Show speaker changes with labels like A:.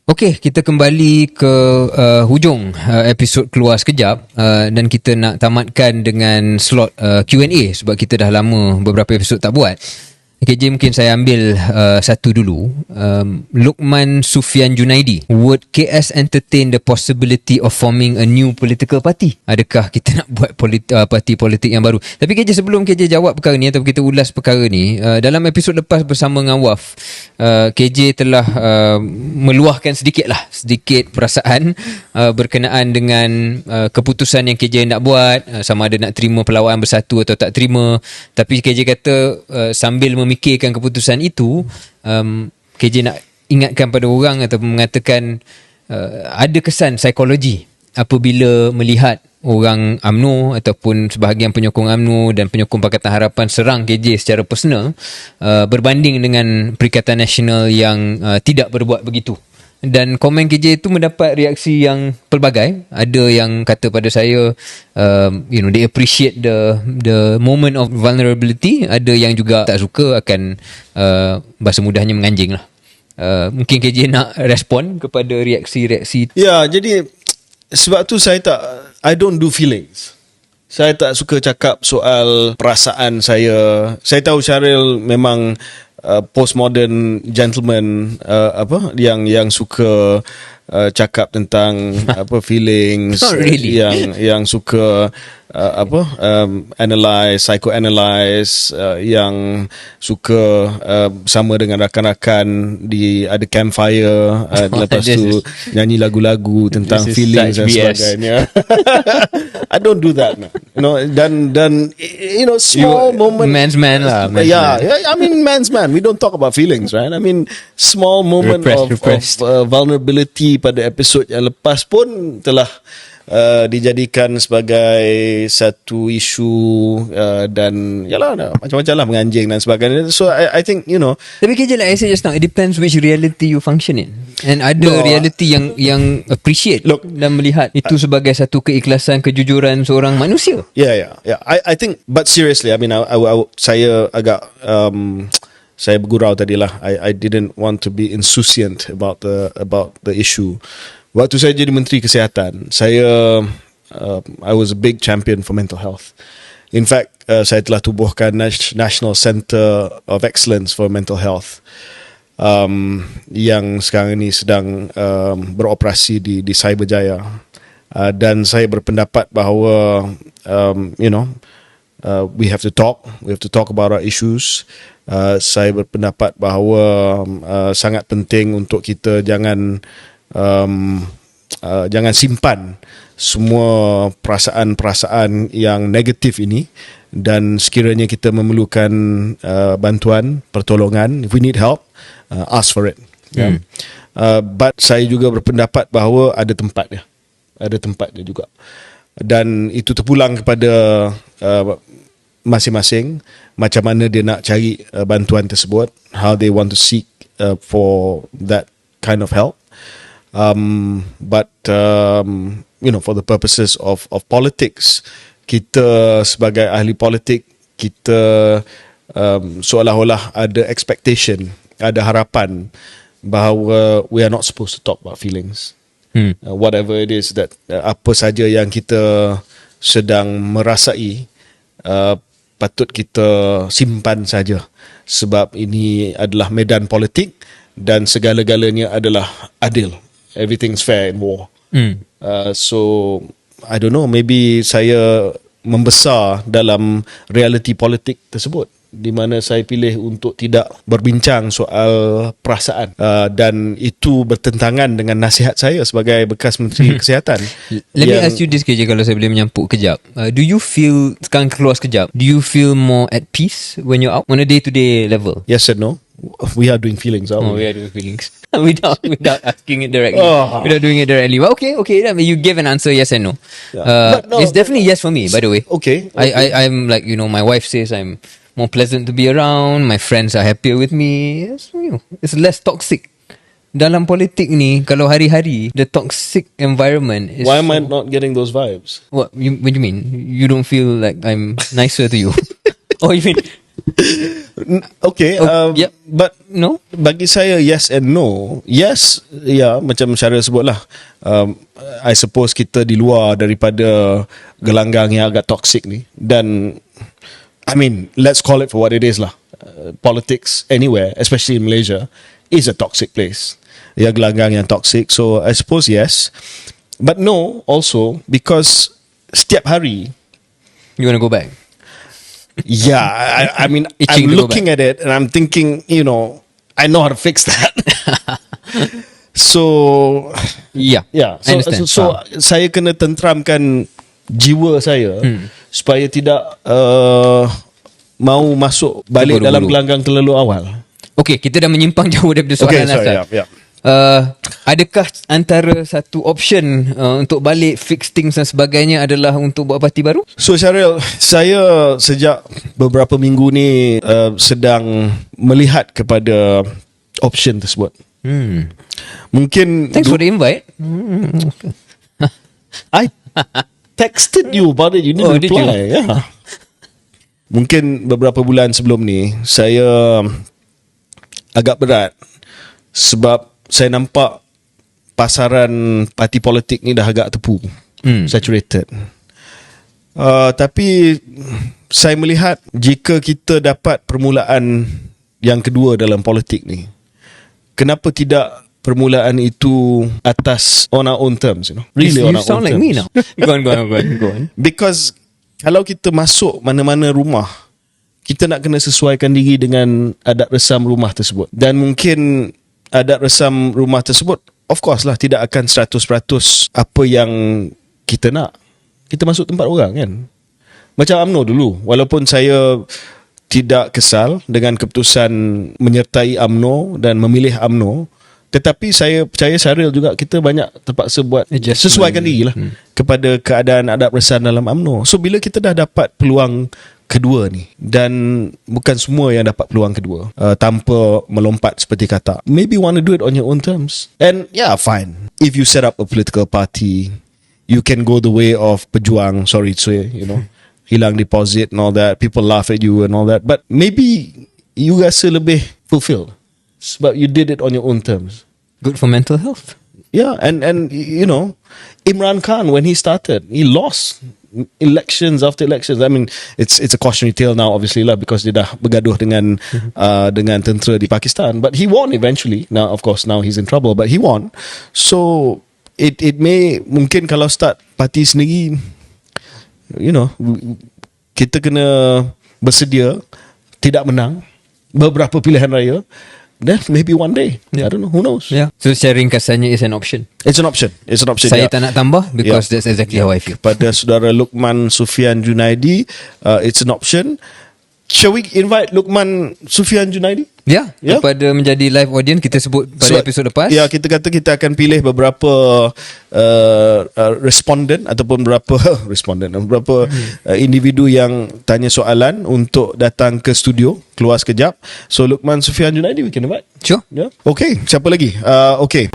A: Okey, kita kembali ke hujung episod Keluar Sekejap, dan kita nak tamatkan dengan slot Q&A sebab kita dah lama beberapa episod tak buat. KJ, mungkin saya ambil satu dulu. Luqman Sufian Junaidi, would KS entertain the possibility of forming a new political party? Adakah kita nak buat parti politik yang baru? Tapi KJ, sebelum KJ jawab perkara ni atau kita ulas perkara ni, dalam episod lepas bersama dengan Waf, KJ telah meluahkan sedikit perasaan berkenaan dengan keputusan yang KJ nak buat, sama ada nak terima perlawanan bersatu atau tak terima. Tapi KJ kata sambil memikirkan keputusan itu, KJ nak ingatkan pada orang ataupun mengatakan ada kesan psikologi apabila melihat orang UMNO ataupun sebahagian penyokong UMNO dan penyokong Pakatan Harapan serang KJ secara personal, berbanding dengan Perikatan Nasional yang tidak berbuat begitu. Dan komen KJ itu mendapat reaksi yang pelbagai. Ada yang kata pada saya, they appreciate the moment of vulnerability. Ada yang juga tak suka, akan bahasa mudahnya menganjing lah. Mungkin KJ nak respon kepada reaksi-reaksi.
B: Ya, jadi sebab tu I don't do feelings. Saya tak suka cakap soal perasaan saya. Saya tahu Syaril memang postmodern gentleman, yang suka cakap tentang feelings,
A: really.
B: yang suka psychoanalyze, yang suka sama dengan rakan-rakan ada campfire, lepas tu nyanyi lagu-lagu tentang feelings dan sebagainya. I don't do that, dan small moment,
A: man's man lah.
B: I mean man's man. We don't talk about feelings, right? I mean small moment of vulnerability pada episod yang lepas pun telah dijadikan sebagai satu isu, dan macam-macam lah, menganjing dan sebagainya. So I think
A: Tapi KJ, like I said just now, it depends which reality you function in. And ada reality yang appreciate dan melihat itu sebagai satu keikhlasan, kejujuran seorang manusia.
B: Yeah. I think, but seriously, I mean, saya agak saya bergurau tadilah. I didn't want to be insouciant about the issue. Waktu saya jadi Menteri Kesihatan, I was a big champion for mental health. In fact, saya telah tubuhkan National Centre of Excellence for Mental Health, yang sekarang ini sedang beroperasi di Cyberjaya. Dan saya berpendapat bahawa we have to talk about our issues. Saya berpendapat bahawa sangat penting untuk kita jangan simpan semua perasaan-perasaan yang negatif ini, dan sekiranya kita memerlukan bantuan, pertolongan, if we need help, ask for it. But saya juga berpendapat bahawa ada tempatnya juga, dan itu terpulang kepada masing-masing macam mana dia nak cari bantuan tersebut, how they want to seek for that kind of help. But for the purposes of politics, kita sebagai ahli politik, kita seolah-olah ada expectation, ada harapan bahawa we are not supposed to talk about feelings. Whatever it is that apa saja yang kita sedang merasai, patut kita simpan saja, sebab ini adalah medan politik dan segala-galanya adalah adil. Everything's fair in war. So I don't know, maybe saya membesar dalam realiti politik tersebut, di mana saya pilih untuk tidak berbincang soal perasaan, dan itu bertentangan dengan nasihat saya sebagai bekas Menteri Kesihatan.
A: Let me ask you this, KJ, kalau saya boleh menyampuk kejap. Do you feel, sekarang keluar sekejap, do you feel more at peace when you're out on a day-to-day level?
B: Yes and no. We are doing feelings, aren't we?
A: We are doing feelings. without asking it directly. Without doing it directly. But okay. I mean, you give an answer yes and no. Yeah. No, it's definitely yes for me, by the way.
B: Okay.
A: I'm like, my wife says I'm more pleasant to be around. My friends are happier with me. It's less toxic. Dalam politik ni, kalau hari-hari, the toxic environment is...
B: Why am I not getting those vibes?
A: What do you mean? You don't feel like I'm nicer to you? Oh, you mean...
B: Okay,
A: yep.
B: but
A: No?
B: bagi saya yes and no. Yes, ya, macam Syaril sebutlah. I suppose kita di luar daripada gelanggang yang agak toxic ni. Dan I mean, let's call it for what it is lah. Politics anywhere, especially in Malaysia, is a toxic place. Ya, gelanggang yang toxic. So I suppose yes. But no also, because setiap hari,
A: You want to go back?
B: yeah, I mean,
A: Itching
B: I'm
A: to go
B: looking at it and I'm thinking, I know how to fix that. So,
A: Yeah,
B: yeah.
A: I understand.
B: So saya kena tentramkan jiwa saya supaya tidak mau masuk balik dalam
A: Terburu-buru.
B: gelanggang terlalu awal.
A: Okay, kita dah menyimpang jauh daripada soalan
B: Okay, sorry,
A: asal.
B: yeah.
A: Adakah antara satu option untuk balik fix things dan sebagainya adalah untuk buat parti baru?
B: So Syaril, saya sejak beberapa minggu ni sedang melihat kepada option tersebut. Mungkin
A: Thanks for the invite.
B: I texted you about it. You didn't
A: Did
B: reply.
A: you?
B: Yeah. Mungkin beberapa bulan sebelum ni saya agak berat sebab saya nampak pasaran parti politik ni dah agak tepu, saturated. Tapi saya melihat jika kita dapat permulaan yang kedua dalam politik ni, kenapa tidak permulaan itu atas on our own terms, really
A: You
B: on our
A: sound
B: own
A: like
B: terms.
A: me now. Go on.
B: Because kalau kita masuk mana-mana rumah, kita nak kena sesuaikan diri dengan adat resam rumah tersebut. Dan mungkin adat resam rumah tersebut, of course lah, tidak akan 100% apa yang kita nak. Kita masuk tempat orang kan. Macam UMNO dulu, walaupun saya tidak kesal dengan keputusan menyertai UMNO dan memilih UMNO, tetapi saya percaya Syaril juga, kita banyak terpaksa buat
A: Adjustment.
B: sesuaikan diri lah kepada keadaan adab resan dalam UMNO. So bila kita dah dapat peluang kedua ni, dan bukan semua yang dapat peluang kedua tanpa melompat seperti kata, maybe want to do it on your own terms. And yeah, fine, if you set up a political party, you can go the way of pejuang, sorry to say, hilang deposit and all that, people laugh at you and all that, but maybe you rasa lebih fulfilled sebab you did it on your own terms.
A: Good for mental health.
B: Yeah, and Imran Khan, when he started, he lost elections after elections. I mean, it's a cautionary tale now, obviously lah, because dia dah bergaduh dengan tentera di Pakistan, but he won eventually. Now, of course, now he's in trouble, but he won. So it may, mungkin kalau start parti sendiri, kita kena bersedia tidak menang beberapa pilihan raya. Then maybe one day, I don't know, who knows.
A: Yeah. So secara ringkasannya is an option.
B: It's an option.
A: Saya tak nak tambah because that's exactly how I feel.
B: Pada saudara Luqman Sufian Junaidi, it's an option. Shall we invite Luqman Sufian Junaidi?
A: Ya,
B: Yeah.
A: kepada menjadi live audience kita sebut pada episod lepas.
B: Ya, kita kata kita akan pilih beberapa respondent ataupun beberapa individu yang tanya soalan untuk datang ke studio Keluar Sekejap. So Luqman Sufian Junaidi we can invite.
A: Sure.
B: Yeah. Okay, siapa lagi? Okay.